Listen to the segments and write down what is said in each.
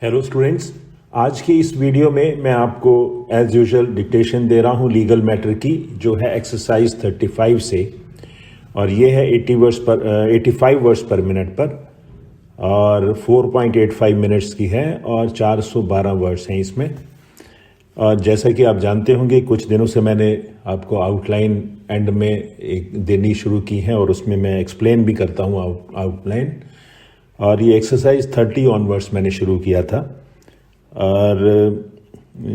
Hello students, आज की इस वीडियो में मैं आपको एज यूजुअल डिक्टेशन दे रहा हूँ लीगल मैटर की, जो है एक्सरसाइज 35 से, और ये है 85 वर्ड्स पर मिनट पर और 4.85 मिनट्स की है और 412 वर्ड्स हैं इसमें। और जैसा कि आप जानते होंगे, कुछ दिनों से मैंने आपको आउटलाइन एंड में एक देनी शुरू की है और उसमें मैं एक्सप्लेन भी करता हूँ आउटलाइन। और ये एक्सरसाइज 30 ऑनवर्ड्स मैंने शुरू किया था और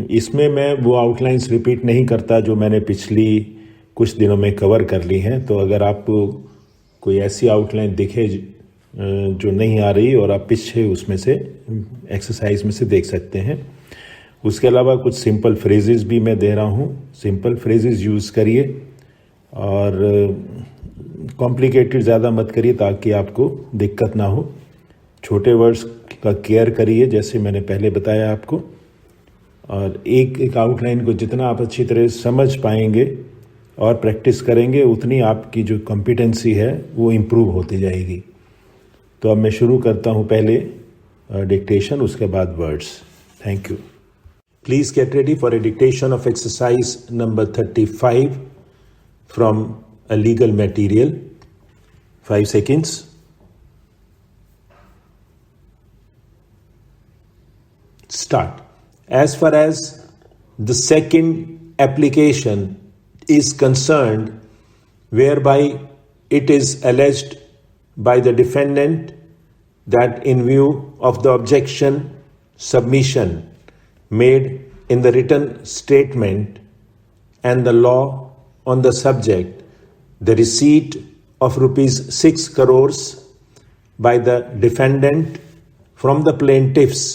इसमें मैं वो आउटलाइंस रिपीट नहीं करता जो मैंने पिछली कुछ दिनों में कवर कर ली हैं। तो अगर आपको कोई ऐसी आउटलाइन दिखे जो नहीं आ रही और आप पीछे उसमें से एक्सरसाइज में से देख सकते हैं। उसके अलावा कुछ सिंपल फ्रेजेस भी मैं दे रहा हूँ। सिंपल फ्रेजेस यूज़ करिए और कॉम्प्लिकेटेड ज़्यादा मत करिए ताकि आपको दिक्कत ना हो। छोटे वर्ड्स का केयर करिए जैसे मैंने पहले बताया आपको। और एक आउटलाइन को जितना आप अच्छी तरह समझ पाएंगे और प्रैक्टिस करेंगे, उतनी आपकी जो कॉम्पिटेंसी है वो इम्प्रूव होती जाएगी। तो अब मैं शुरू करता हूँ, पहले डिक्टेशन, उसके बाद words. Thank you. Please get ready for a dictation of exercise number 35 from a legal material. 5 seconds. Start. As far as the second application is concerned, whereby it is alleged by the defendant that in view of the objection submission made in the written statement and the law on the subject, the receipt of rupees 6 crores by the defendant from the plaintiffs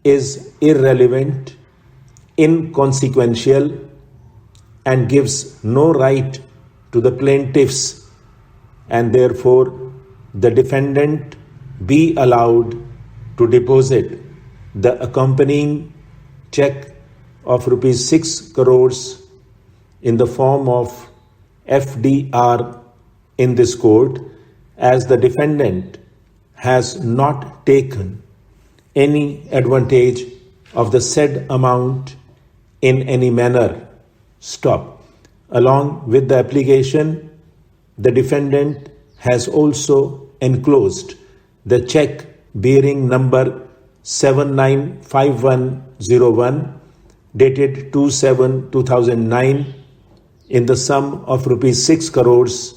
is irrelevant, inconsequential, and gives no right to the plaintiffs, and therefore the defendant be allowed to deposit the accompanying check of rupees 6 crores in the form of FDR in this court, as the defendant has not taken any advantage of the said amount in any manner. Stop. Along with the application, the defendant has also enclosed the check bearing number 795101 dated 2/7/2009 in the sum of rupees 6 crores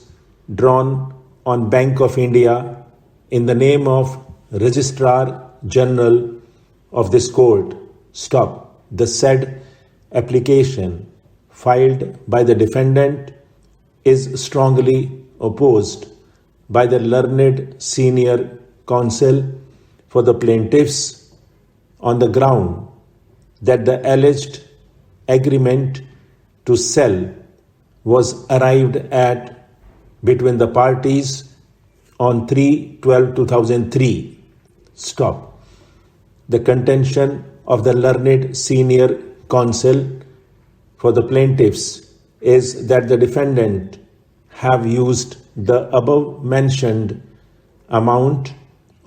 drawn on Bank of India in the name of Registrar General of this court. Stop. The said application filed by the defendant is strongly opposed by the learned senior counsel for the plaintiffs on the ground that the alleged agreement to sell was arrived at between the parties on 3/12/2003. Stop. The contention of the learned senior counsel for the plaintiffs is that the defendant have used the above mentioned amount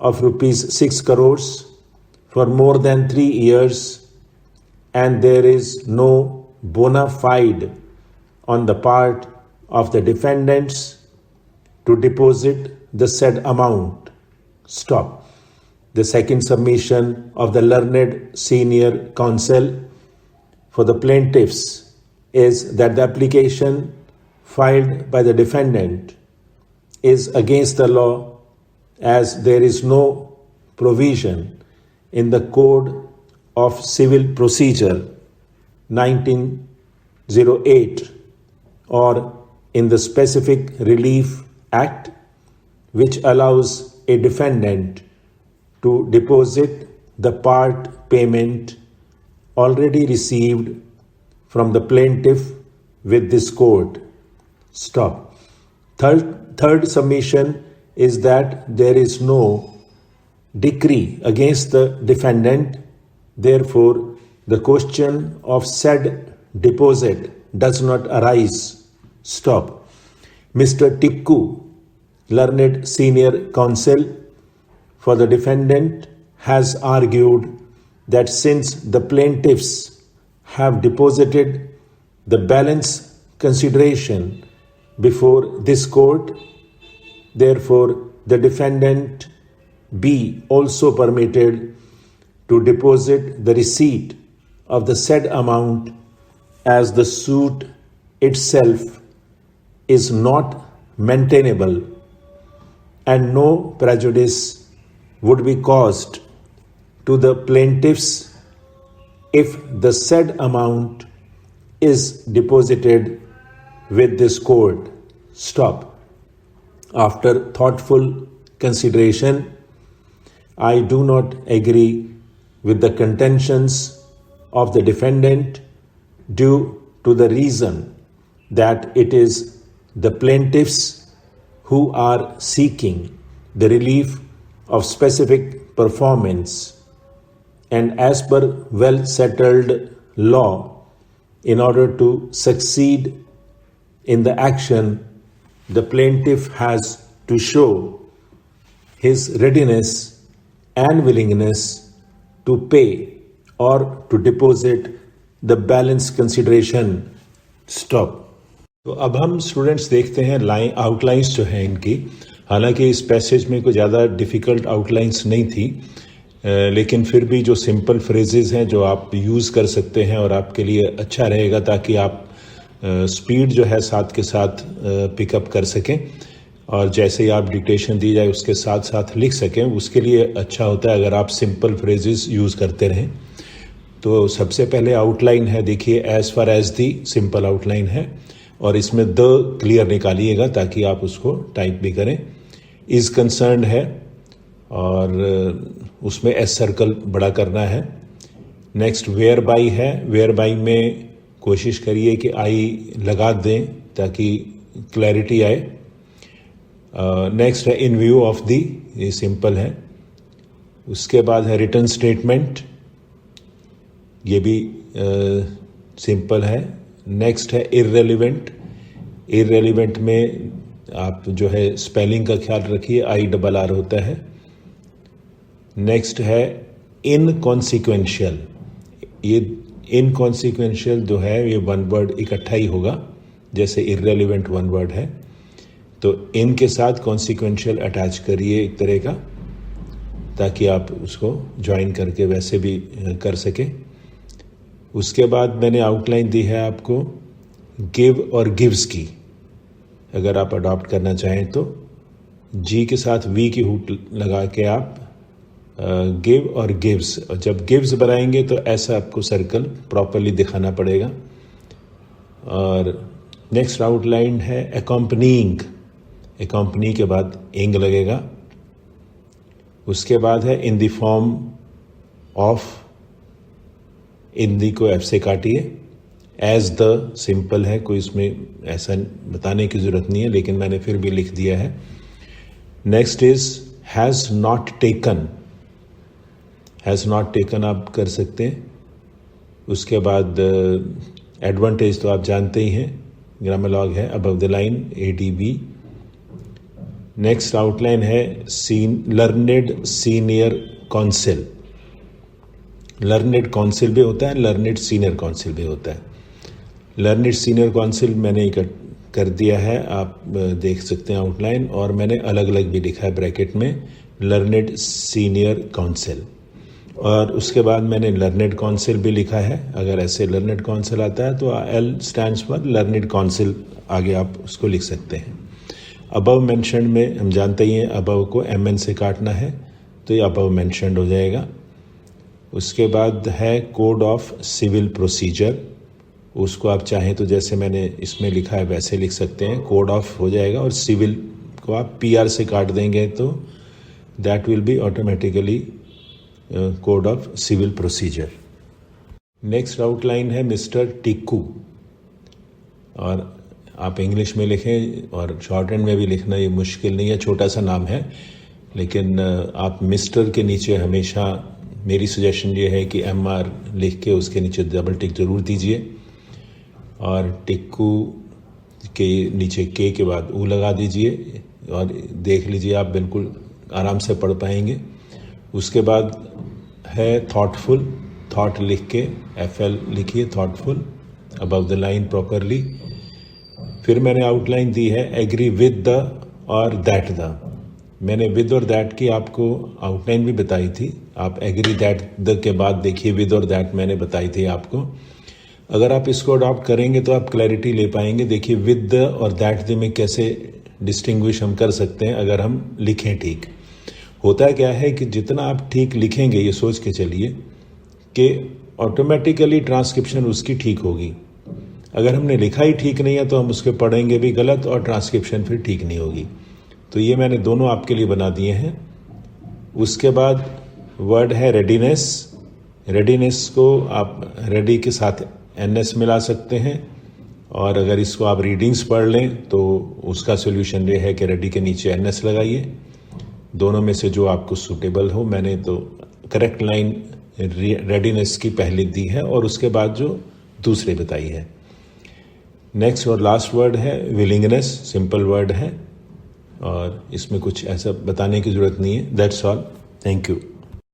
of rupees 6 crores for more than 3 years, and there is no bona fide on the part of the defendants to deposit the said amount. Stop. The second submission of the learned senior counsel for the plaintiffs is that the application filed by the defendant is against the law, as there is no provision in the Code of Civil Procedure 1908 or in the Specific Relief Act which allows a defendant to deposit the part payment already received from the plaintiff with this court. Stop. Third submission is that there is no decree against the defendant, therefore the question of said deposit does not arise. Stop. Mr. Tikku, learned senior counsel for the defendant, has argued that since the plaintiffs have deposited the balance consideration before this court, therefore the defendant be also permitted to deposit the receipt of the said amount, as the suit itself is not maintainable and no prejudice would be caused to the plaintiffs if the said amount is deposited with this court. Stop. After thoughtful consideration, I do not agree with the contentions of the defendant due to the reason that it is the plaintiffs who are seeking the relief of specific performance, and as per well settled law, in order to succeed in the action, the plaintiff has to show his readiness and willingness to pay or to deposit the balance consideration. Stop. तो अब हम students देखते हैं outlines जो हैं इनकी. हालांकि इस पैसेज में कोई ज़्यादा डिफ़िकल्ट आउटलाइंस नहीं थी, लेकिन फिर भी जो सिंपल फ्रेजेस हैं जो आप यूज़ कर सकते हैं और आपके लिए अच्छा रहेगा, ताकि आप स्पीड जो है साथ के साथ पिकअप कर सकें और जैसे ही आप डिक्टेशन दी जाए उसके साथ साथ लिख सकें. उसके लिए अच्छा होता है अगर आप सिंपल फ्रेजेस यूज़ करते रहें. तो सबसे पहले आउटलाइन है, देखिए as far as the simple outline है और इसमें द क्लियर निकालिएगा ताकि आप उसको टाइप भी करें. इज़ कंसर्न्ड है और उसमें एस सर्कल बड़ा करना है. नेक्स्ट वेयर बाई है, वेयर बाई में कोशिश करिए कि आई लगा दें ताकि क्लैरिटी आए. नेक्स्ट है इन व्यू ऑफ दी, ये सिंपल है. उसके बाद है रिटर्न स्टेटमेंट, ये भी सिंपल है. नेक्स्ट है इररेलेवेंट. इररेलेवेंट में आप जो है स्पेलिंग का ख्याल रखिए, आई डबल आर होता है. नेक्स्ट है इनकॉन्सिक्वेंशियल. ये इनकॉन्सिक्वेंशियल जो है ये वन वर्ड इकट्ठा ही होगा, जैसे इररेलेवेंट वन वर्ड है तो इन के साथ कॉन्सिक्वेंशियल अटैच करिए एक तरह का, ताकि आप उसको ज्वाइन करके वैसे भी कर सकें. उसके बाद मैंने आउटलाइन दी है आपको गिव और गिव्स की. अगर आप अडॉप्ट करना चाहें तो जी के साथ वी की हुक लगा के आप गिव और गिव्स, और जब गिव्स बनाएंगे तो ऐसा आपको सर्कल प्रॉपरली दिखाना पड़ेगा. और नेक्स्ट आउटलाइन है अकम्पनीइंग. अकम्पनी के बाद इंग लगेगा. उसके बाद है in the form of, Hindi को एफ से काटिए. एज द सिंपल है, कोई इसमें ऐसा बताने की ज़रूरत नहीं है, लेकिन मैंने फिर भी लिख दिया है. Next is has not taken. Has not taken आप कर सकते हैं. उसके बाद एडवांटेज तो आप जानते ही हैं, ग्रामर लॉग है above the line ADB. Next outline है learned senior counsel. Learned counsel भी होता है, लर्नेड सीनियर काउंसिल भी होता है. लर्नेड सीनियर काउंसिल मैंने कर दिया है, आप देख सकते हैं आउटलाइन, और मैंने अलग अलग भी लिखा है ब्रैकेट में लर्नेड सीनियर काउंसिल. और उसके बाद मैंने लर्नेड काउंसिल भी लिखा है. अगर ऐसे लर्नेड काउंसिल आता है तो L stands for learned council, आगे आप उसको लिख सकते हैं. अबव मेंशन्ड में हम जानते ही हैं अबव को MN से काटना है तो ये अबव मेंशन्ड हो जाएगा. उसके बाद है कोड ऑफ सिविल प्रोसीजर. उसको आप चाहें तो जैसे मैंने इसमें लिखा है वैसे लिख सकते हैं, कोड ऑफ हो जाएगा, और सिविल को आप PR से काट देंगे तो that will be automatically code of civil procedure. Next outline है मिस्टर टिक्कू, और आप इंग्लिश में लिखें और शॉर्ट हैंड में भी लिखना ये मुश्किल नहीं है, छोटा सा नाम है, लेकिन आप मिस्टर के नीचे हमेशा, मेरी सजेशन ये है कि MR लिख के उसके नीचे डबल टिक जरूर दीजिए, और टिक्कू के नीचे K के बाद U लगा दीजिए, और देख लीजिए आप बिल्कुल आराम से पढ़ पाएंगे. उसके बाद है thoughtful, thought लिख के FL लिखिए, thoughtful, above the line properly. फिर मैंने आउटलाइन दी है एग्री विद द और दैट द. मैंने विद और दैट की आपको आउटलाइन भी बताई थी. आप एग्री दैट द के बाद देखिए विद और दैट मैंने बताई थी आपको. अगर आप इसको अडॉप्ट करेंगे तो आप क्लैरिटी ले पाएंगे. देखिए विद द और दैट द में कैसे डिस्टिंग्विश हम कर सकते हैं अगर हम लिखें ठीक. होता क्या है कि जितना आप ठीक लिखेंगे ये सोच के चलिए कि ऑटोमेटिकली ट्रांसक्रिप्शन उसकी ठीक होगी. अगर हमने लिखा ही ठीक नहीं है तो हम उसके पढ़ेंगे भी गलत और ट्रांसक्रिप्शन फिर ठीक नहीं होगी. तो ये मैंने दोनों आपके लिए बना दिए हैं. उसके बाद वर्ड है रेडीनेस. रेडीनेस को आप रेडी के साथ एनएस मिला सकते हैं और अगर इसको आप रीडिंग्स पढ़ लें तो उसका सोल्यूशन ये है कि रेडी के नीचे एनएस लगाइए. दोनों में से जो आपको सूटेबल हो. मैंने तो करेक्ट लाइन रेडीनेस की पहले दी है और उसके बाद जो दूसरे बताई है. नेक्स्ट और लास्ट वर्ड है विलिंगनेस. सिंपल वर्ड है और इसमें कुछ ऐसा बताने की ज़रूरत नहीं है. That's all. Thank you.